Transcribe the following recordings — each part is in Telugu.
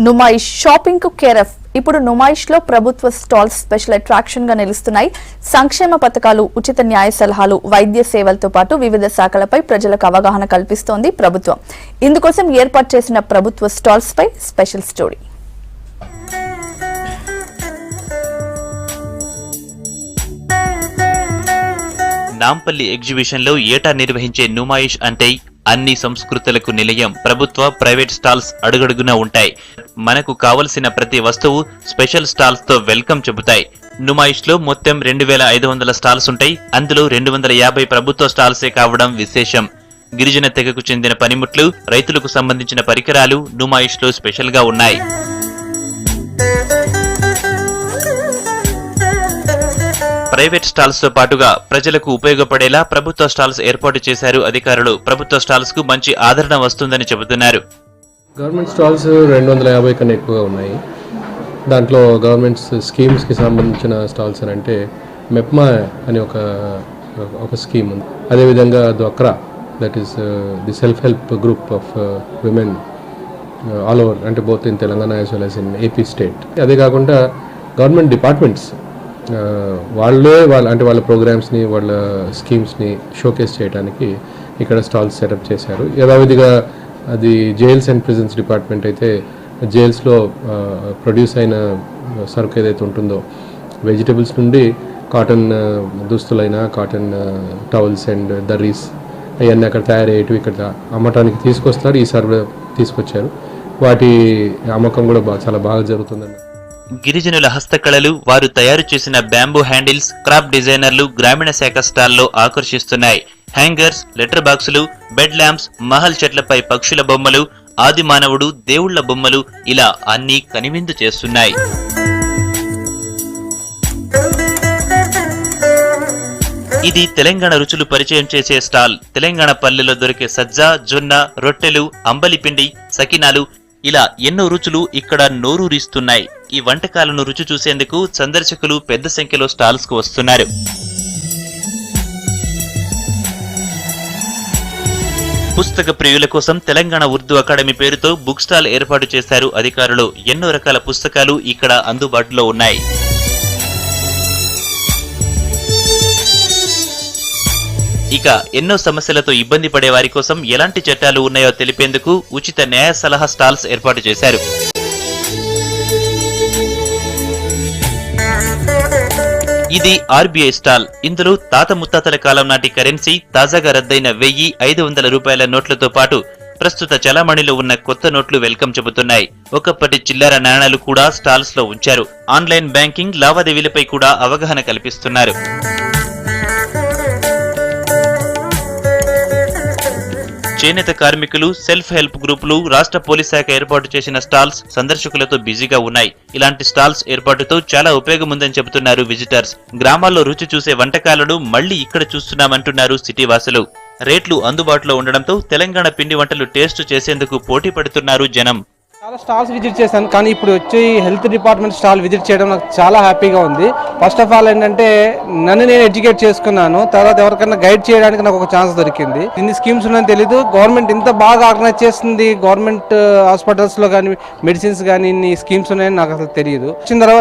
నుమాయిష్ షాపింగ్ కు కేరఫ్. ఇప్పుడు నుమాయిష్ లో ప్రభుత్వ స్టాల్స్ స్పెషల్ అట్రాక్షన్ గా నిలుస్తున్నాయి. సంక్షేమ పథకాలు, ఉచిత న్యాయ సలహాలు, వైద్య సేవలతో పాటు వివిధ శాఖలపై ప్రజలకు అవగాహన కల్పిస్తోంది ప్రభుత్వం. ఇందుకోసం ఏర్పాటు చేసిన ప్రభుత్వ స్టాల్స్ పై స్పెషల్ స్టోరీ. నాంపల్లి ఎగ్జిబిషన్ లో ఏటా నిర్వహించే నుమాయిష్ అంటే అన్ని సంస్కృతులకు నిలయం. ప్రభుత్వ, ప్రైవేట్ స్టాల్స్ అడుగడుగునా ఉంటాయి. మనకు కావలసిన ప్రతి వస్తువు స్పెషల్ స్టాల్స్ తో వెల్కమ్ చెబుతాయి. నుమాయిష్ లో మొత్తం 2500 స్టాల్స్ ఉంటాయి. అందులో 250 ప్రభుత్వ స్టాల్సే కావడం విశేషం. గిరిజన తెగకు చెందిన పనిముట్లు, రైతులకు సంబంధించిన పరికరాలు నుమాయిష్ లో స్పెషల్ గా ఉన్నాయి. ప్రైవేట్ స్టాల్స్ తో పాటుగా ప్రజలకు ఉపయోగపడేలా ప్రభుత్వ స్టాల్స్ ఏర్పాటు చేశారు అధికారులు. ప్రభుత్వ స్టాల్స్ కు మంచి ఆదరణ వస్తుందని చెబుతున్నారు. గవర్నమెంట్ స్టాల్స్ 250 కన్నా ఎక్కువగా ఉన్నాయి. దాంట్లో గవర్నమెంట్ స్కీమ్స్ కి సంబంధించిన స్టాల్స్ అని అంటే మెప్మా అని ఒక స్కీమ్ ఉంది. అదేవిధంగా డ్వాక్రా, that is the self help group of women all over, అంటే both in Telangana as well as in AP state. అదే కాకుండా గవర్నమెంట్ డిపార్ట్మెంట్స్ వాళ్ళ ప్రోగ్రామ్స్ని, వాళ్ళ స్కీమ్స్ని షోకేస్ చేయడానికి ఇక్కడ స్టాల్స్ సెటప్ చేశారు. యథావిధిగా అది జైల్స్ అండ్ ప్రిజన్స్ డిపార్ట్మెంట్ అయితే జైల్స్లో ప్రొడ్యూస్ అయిన సరుకు ఏదైతే ఉంటుందో, వెజిటబుల్స్ నుండి కాటన్ దుస్తులైన, కాటన్ టవల్స్ అండ్ దర్రీస్ అవన్నీ అక్కడ తయారయ్యేటివి ఇక్కడ అమ్మటానికి తీసుకొస్తారు. ఈసారి తీసుకొచ్చారు. వాటి అమ్మకం కూడా చాలా బాగా జరుగుతుందండి. గిరిజనుల హస్తకళలు, వారు తయారు చేసిన బ్యాంబూ హ్యాండిల్స్, క్రాఫ్ట్ డిజైనర్లు గ్రామీణ శాఖ స్టాల్లో ఆకర్షిస్తున్నాయి. హ్యాంగర్స్, లెటర్ బాక్సులు, బెడ్ ల్యాంప్స్, మహల్ చెట్లపై పక్షుల బొమ్మలు, ఆది మానవుడు, దేవుళ్ల బొమ్మలు ఇలా అన్నీ కనివిందు చేస్తున్నాయి. ఇది తెలంగాణ రుచులు పరిచయం చేసే స్టాల్. తెలంగాణ పల్లెలో దొరికే సజ్జ, జొన్న, రొట్టెలు, అంబలిపిండి, సకినాలు ఇలా ఎన్నో రుచులు ఇక్కడ నోరూరిస్తున్నాయి. ఈ వంటకాలను రుచి చూసేందుకు సందర్శకులు పెద్ద సంఖ్యలో స్టాల్స్ కు వస్తున్నారు. పుస్తక ప్రియుల కోసం తెలంగాణ ఉర్దూ అకాడమీ పేరుతో బుక్ స్టాల్ ఏర్పాటు చేశారు అధికారులు. ఎన్నో రకాల పుస్తకాలు ఇక్కడ అందుబాటులో ఉన్నాయి. ఇక ఎన్నో సమస్యలతో ఇబ్బంది పడే వారి కోసం ఎలాంటి చట్టాలు ఉన్నాయో తెలిపేందుకు ఉచిత న్యాయ సలహా స్టాల్స్ ఏర్పాటు చేశారు. ఇది ఆర్బీఐ స్టాల్. ఇందులో తాత ముత్తాతల కాలం నాటి కరెన్సీ, తాజాగా రద్దయిన 1000-500 రూపాయల నోట్లతో పాటు ప్రస్తుత చలామణిలో ఉన్న కొత్త నోట్లు వెల్కమ్ చెబుతున్నాయి. ఒకప్పటి చిల్లర నాణాలు కూడా స్టాల్స్ లో ఉంచారు. ఆన్లైన్ బ్యాంకింగ్ లావాదేవీలపై కూడా అవగాహన కల్పిస్తున్నారు. చేనేత కార్మికులు, సెల్ఫ్ హెల్ప్ గ్రూపులు, రాష్ట్ర పోలీస్ శాఖ ఏర్పాటు చేసిన స్టాల్స్ సందర్శకులతో బిజీగా ఉన్నాయి. ఇలాంటి స్టాల్స్ ఏర్పాటుతో చాలా ఉపయోగం ఉందని చెబుతున్నారు విజిటర్స్. గ్రామాల్లో రుచి చూసే వంటకాలను మళ్లీ ఇక్కడ చూస్తున్నామంటున్నారు సిటీ వాసులు. రేట్లు అందుబాటులో ఉండడంతో తెలంగాణ పిండి వంటలు టేస్ట్ చేసేందుకు పోటీ పడుతున్నారు జనం. చాలా స్టాల్స్ విజిట్ చేశాను, కానీ ఇప్పుడు వచ్చి హెల్త్ డిపార్ట్మెంట్ స్టాల్ విజిట్ చేయడం నాకు చాలా హ్యాపీగా ఉంది. ఫస్ట్ ఆఫ్ ఆల్ ఏంటంటే నన్ను నేను ఎడ్యుకేట్ చేసుకున్నాను, తర్వాత ఎవరికైనా గైడ్ చేయడానికి నాకు ఒక ఛాన్స్ దొరికింది. ఇన్ని స్కీమ్స్ ఉన్నాయని తెలీదు. గవర్నమెంట్ ఇంత బాగా ఆర్గనైజ్ చేస్తుంది. గవర్నమెంట్ హాస్పిటల్స్ లో కానీ, మెడిసిన్స్ కానీ ఇన్ని స్కీమ్స్ ఉన్నాయని నాకు అసలు తెలియదు.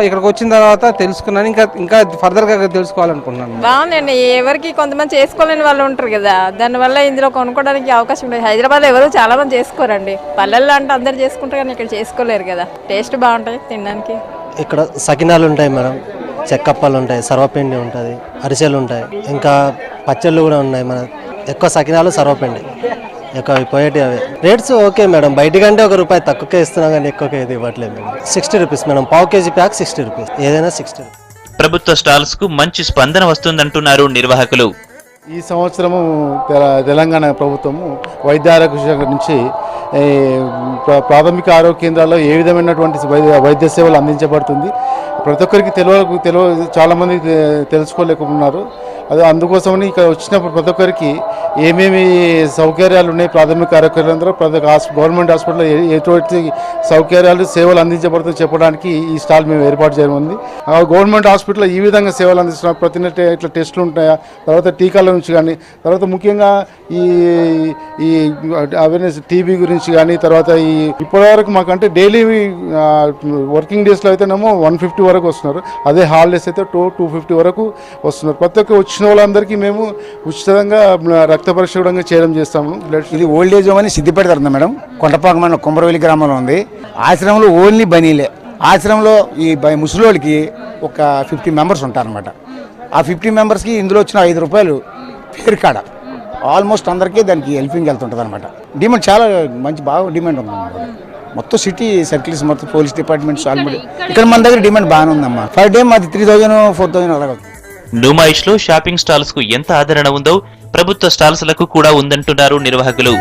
ఇక్కడికి వచ్చిన తర్వాత తెలుసుకున్నాను. ఇంకా ఫర్దర్ గా తెలుసుకోవాలనుకున్నాను. బాగుందండి. ఎవరికి కొంతమంది చేసుకోలేని వాళ్ళు ఉంటారు కదా, దానివల్ల ఇందులో కొనుక్కోవడానికి అవకాశం ఉంది. హైదరాబాద్ ఎవరు చాలా మంది చేసుకోరండి. పల్లెల్లో అంటే అందరు చేసుకుంటారు, ఇక్కడ చేసుకోలేరు కదా. టేస్ట్ బాగుంటాయి తినడానికి. ఇక్కడ సకినాలు ఉంటాయి మేడం, చెక్కప్పలు ఉంటాయి, సర్వపిండి ఉంటుంది, అరిసెలు ఉంటాయి, ఇంకా పచ్చళ్ళు కూడా ఉన్నాయి. మన ఎక్కువ సకినాలు, సర్వపిండి ఎక్కువ పోయేటి అవి. రేట్స్ ఓకే మేడం, బయటకంటే ₹1 తక్కువకే ఇస్తున్నాం, కానీ ఎక్కువగా ఇది ఇవ్వట్లేదు మేడం. 60 రూపీస్ మేడం, పావు కేజీ ప్యాక్ 60 రూపీస్, ఏదైనా 60 రూపీస్. ప్రభుత్వ స్టాల్స్ కు మంచి స్పందన వస్తుందంటున్నారు నిర్వాహకులు. ఈ సంవత్సరము తెలంగాణ ప్రభుత్వము వైద్య ఆరోగ్య శాఖ నుంచి ప్రాథమిక ఆరోగ్య కేంద్రాల్లో ఏ విధమైనటువంటి వైద్య సేవలు అందించబడుతుంది. ప్రతి ఒక్కరికి చాలామంది తెలుసుకోలేకున్నారు. అది అందుకోసమని ఇక్కడ వచ్చినప్పుడు ప్రతి ఒక్కరికి ఏమేమి సౌకర్యాలు ఉన్నాయి, ప్రాథమిక ఆరోగ్య కేంద్రంలో గవర్నమెంట్ హాస్పిటల్లో ఎటువంటి సౌకర్యాలు, సేవలు అందించబడుతుందో చెప్పడానికి ఈ స్టాల్ మేము ఏర్పాటు చేయడం ఉంది. గవర్నమెంట్ హాస్పిటల్లో ఈ విధంగా సేవలు అందిస్తున్నారు. ప్రతి ఇట్లా టెస్టులు ఉంటాయా, తర్వాత టీకాలు గురించి కానీ, తర్వాత ముఖ్యంగా ఈ ఈ అవేర్నెస్ టీబీ గురించి కానీ, తర్వాత ఈ ఇప్పటివరకు మాకంటే డైలీ వర్కింగ్ డేస్లో అయితేనేమో 150 వరకు వస్తున్నారు. అదే హాలిడేస్ అయితే 250 వరకు వస్తున్నారు. ప్రతి ఒక్క వచ్చిన వాళ్ళందరికీ మేము ఉచితంగా రక్త పరీక్ష కూడా చేయడం చేస్తాము. ఇది ఓల్డ్ ఏజ్ హోమ్ అని సిద్దిపేట తరుతుంది మేడం. కొండపాక మన కుమ్మరవెల్లి గ్రామంలో ఉంది. ఆశ్రమంలో ఓన్లీ బనీలే. ఆశ్రమంలో ఈ ముసలోళ్ళకి ఒక 50 మెంబర్స్ ఉంటారనమాట. ఆ 50 మెంబర్స్కి ఇందులో వచ్చిన 5 రూపాయలు పేరు కాడ ఆల్మోస్ట్ అందరికీ దానికి హెల్పింగ్ వెళ్తుంటుంది అనమాట. డిమాండ్ చాలా మంచి బాగా డిమాండ్ ఉందన్నమాట. మొత్తం సిటీ సర్కిల్స్ మొత్తం పోలీస్ డిపార్ట్మెంట్స్ ఆల్రెడీ ఇక్కడ మన దగ్గర డిమాండ్ బాగానే ఉందమ్మా. ఫర్ డే మాది 3000 4000 అలాగే. నుమాయిష్ లో షాపింగ్ స్టాల్స్ కు ఎంత ఆదరణ ఉందో ప్రభుత్వ స్టాల్స్ లకు కూడా ఉందంటున్నారు నిర్వాహకులు.